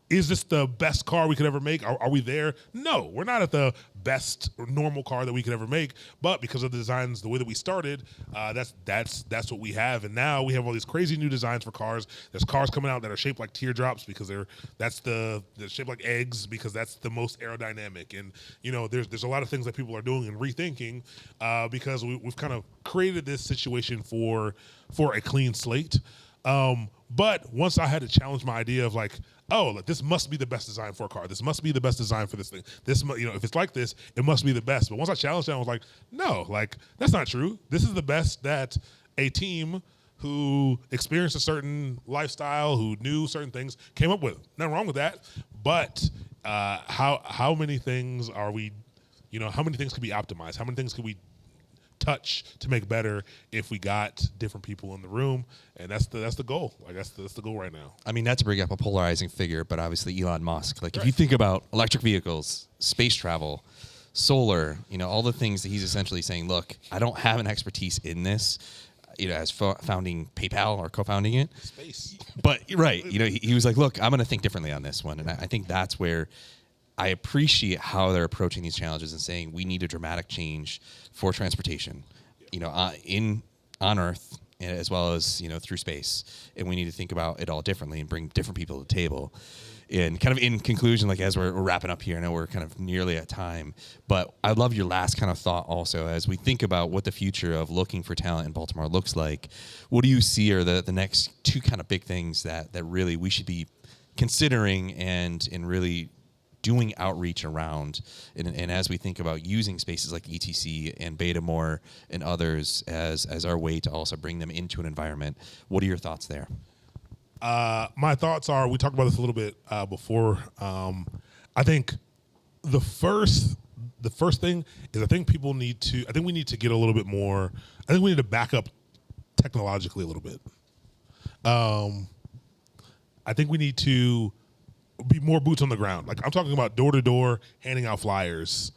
Is this the best car we could ever make? Are we there? No, we're not at the best normal car that we could ever make. But because of the designs, the way that we started, that's what we have. And now we have all these crazy new designs for cars. There's cars coming out that are shaped like teardrops because they're shaped like eggs because that's the most aerodynamic. And there's a lot of things that people are doing and rethinking because we've kind of created this situation for a clean slate. But once I had to challenge my idea of like, this must be the best design for a car. This must be the best design for this thing. This, if it's like this, it must be the best. But once I challenged that, I was like, no, like that's not true. This is the best that a team who experienced a certain lifestyle, who knew certain things, came up with. Nothing wrong with that. But how many things are we, how many things could be optimized? How many things could we touch to make better if we got different people in the room? And that's the goal. Like that's the goal right now. I mean, not to bring up a polarizing figure, but obviously Elon Musk. Like, if you think about electric vehicles, space travel, solar, all the things that he's essentially saying, look, I don't have an expertise in this, as founding PayPal or co-founding it. Space. But, right, he was like, look, I'm going to think differently on this one. And I think that's where I appreciate how they're approaching these challenges and saying we need a dramatic change for transportation, on Earth as well as through space, and we need to think about it all differently and bring different people to the table. And kind of in conclusion, like as we're wrapping up here, I know we're kind of nearly at time, but I'd love your last kind of thought also as we think about what the future of looking for talent in Baltimore looks like. What do you see are the next two kind of big things that really we should be considering and really doing outreach around, and as we think about using spaces like ETC and Betamore and others as our way to also bring them into an environment, what are your thoughts there? My thoughts are, we talked about this a little bit before. I think the first thing is I think we need to get a little bit more. I think we need to back up technologically a little bit. I think we need to be more boots on the ground. Like I'm talking about door to door, handing out flyers,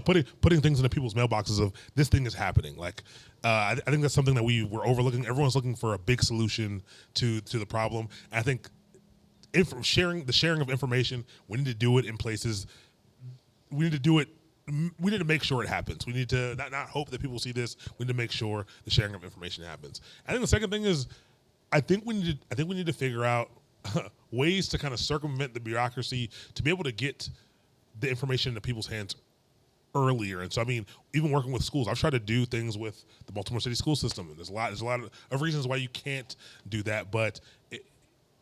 putting things into people's mailboxes of this thing is happening. Like I think that's something that we were overlooking. Everyone's looking for a big solution to the problem. And I think sharing of information, we need to do it in places. We need to do it we need to make sure it happens. We need to not hope that people see this. We need to make sure the sharing of information happens. I think the second thing is, I think we need to figure out ways to kind of circumvent the bureaucracy to be able to get the information into people's hands earlier. And so, I mean, even working with schools, I've tried to do things with the Baltimore City school system. And there's a lot of reasons why you can't do that, but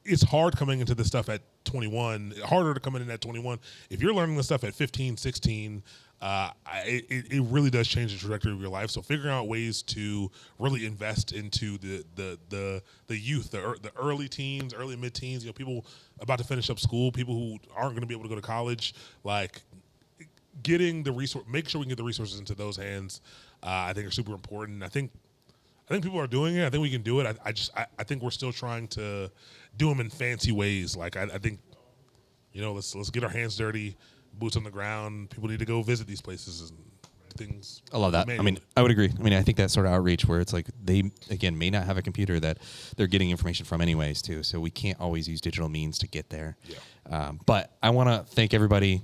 it's hard coming into this stuff at 21, harder to come in at 21. If you're learning this stuff at 15, 16, it really does change the trajectory of your life. So figuring out ways to really invest into the youth, the early teens, early mid-teens, people about to finish up school, people who aren't going to be able to go to college, like getting the resource, make sure we can get the resources into those hands, I think are super important. I think people are doing it. I think we can do it. I think we're still trying to do them in fancy ways. Like I think, let's get our hands dirty, boots on the ground. People need to go visit these places and things. I love that. I mean, I would agree. I mean, I think that sort of outreach where it's like they, again, may not have a computer that they're getting information from anyways too. So we can't always use digital means to get there. Yeah. But I want to thank everybody.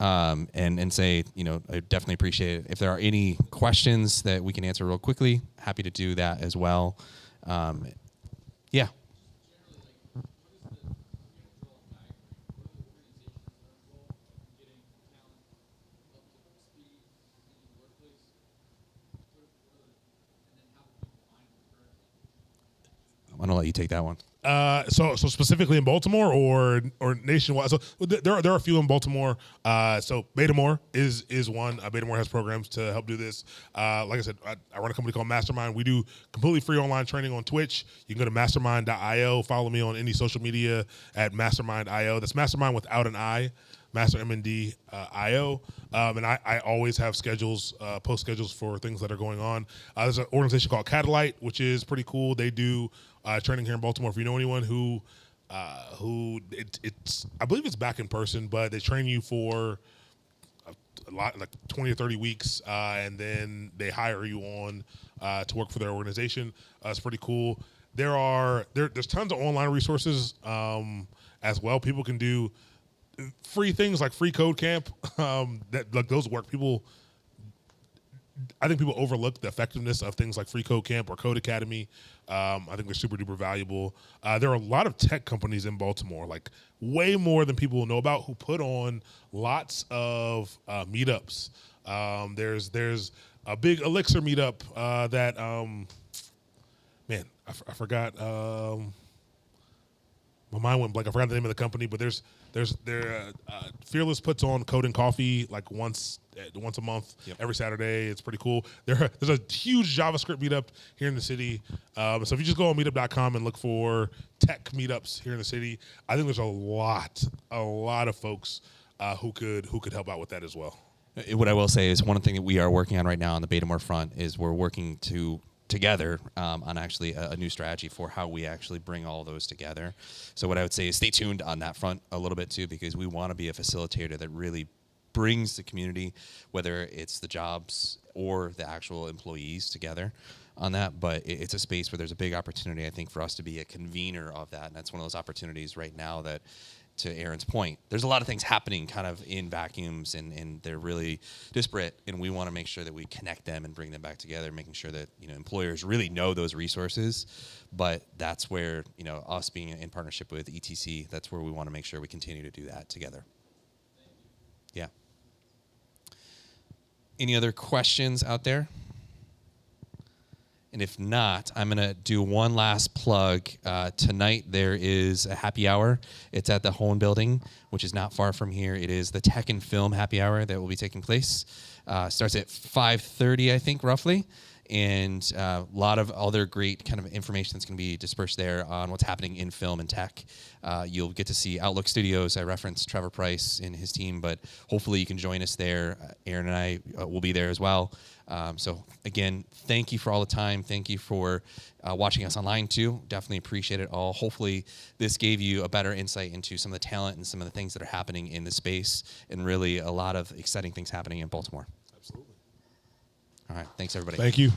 And say, I definitely appreciate it. If there are any questions that we can answer real quickly, happy to do that as well. Yeah. I'm going to let you take that one. So specifically in Baltimore or nationwide. So there are a few in Baltimore. So Betamore is one. Betamore has programs to help do this. Like I said, I run a company called Mastermind. We do completely free online training on Twitch. You can go to mastermind.io. Follow me on any social media at mastermind.io. That's Mastermind without an I. Master MD IO, and I always have schedules, post schedules for things that are going on. There's an organization called Catalyte, which is pretty cool. They do training here in Baltimore. If you know anyone who it's I believe it's back in person, but they train you for a lot, like 20 or 30 weeks, and then they hire you on to work for their organization. It's pretty cool. There's tons of online resources as well. People can do free things like free code camp, that like those work. I think people overlook the effectiveness of things like free code camp or Code Academy. I think they're super duper valuable. There are a lot of tech companies in Baltimore, like way more than people know about, who put on lots of meetups. There's a big Elixir meetup that I forgot. My mind went blank. I forgot the name of the company, but Fearless puts on Code and Coffee like once a month, every Saturday. It's pretty cool. There's a huge JavaScript meetup here in the city. So if you just go on meetup.com and look for tech meetups here in the city, I think there's a lot of folks who could help out with that as well. What I will say is one thing that we are working on right now on the Betamore front is we're working together on actually a new strategy for how we actually bring all those together. So what I would say is stay tuned on that front a little bit too, because we want to be a facilitator that really brings the community, whether it's the jobs or the actual employees, together on that. But it's a space where there's a big opportunity, I think, for us to be a convener of that. And that's one of those opportunities right now that, to Aaron's point, there's a lot of things happening kind of in vacuums, and they're really disparate, and we want to make sure that we connect them and bring them back together, making sure that employers really know those resources. But that's where us being in partnership with ETC, that's where we want to make sure we continue to do that together. Yeah. Any other questions out there? And if not, I'm going to do one last plug. Tonight there is a happy hour. It's at the Hone Building, which is not far from here. It is the Tech and Film happy hour that will be taking place. Starts at 5:30, I think, roughly. And a lot of other great kind of information that's going to be dispersed there on what's happening in film and tech. You'll get to see Outlook Studios. I referenced Trevor Price and his team, but hopefully you can join us there. Aaron and I will be there as well. So again, thank you for all the time. Thank you for watching us online too. Definitely appreciate it all. Hopefully this gave you a better insight into some of the talent and some of the things that are happening in the space, and really a lot of exciting things happening in Baltimore. Absolutely. All right. Thanks, everybody. Thank you.